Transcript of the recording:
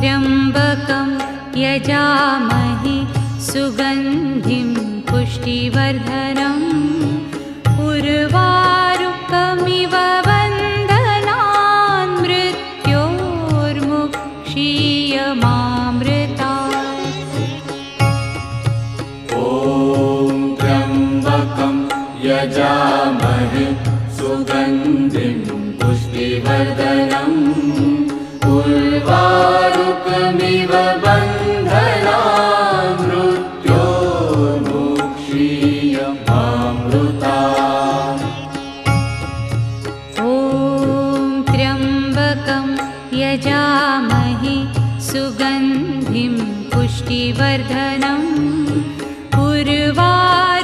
त्र्यम्बकं यजामहे सुगन्धिं पुष्टिवर्धनम् उर्वारुकमिव बन्धनान् मृत्योर्मुक्षीयमामृतात्। ॐ त्र्यम्बकं यजामहे सुगन्धिं पुष्टिवर्धनम् उर्वारुकमिव बन्धनान् मृत्योर्मुक्षीयमामृतात्। ॐ त्र्यम्बकं यजामहे सुगन्धिं पुष्टिवर्धनम् उर्वारुकमिव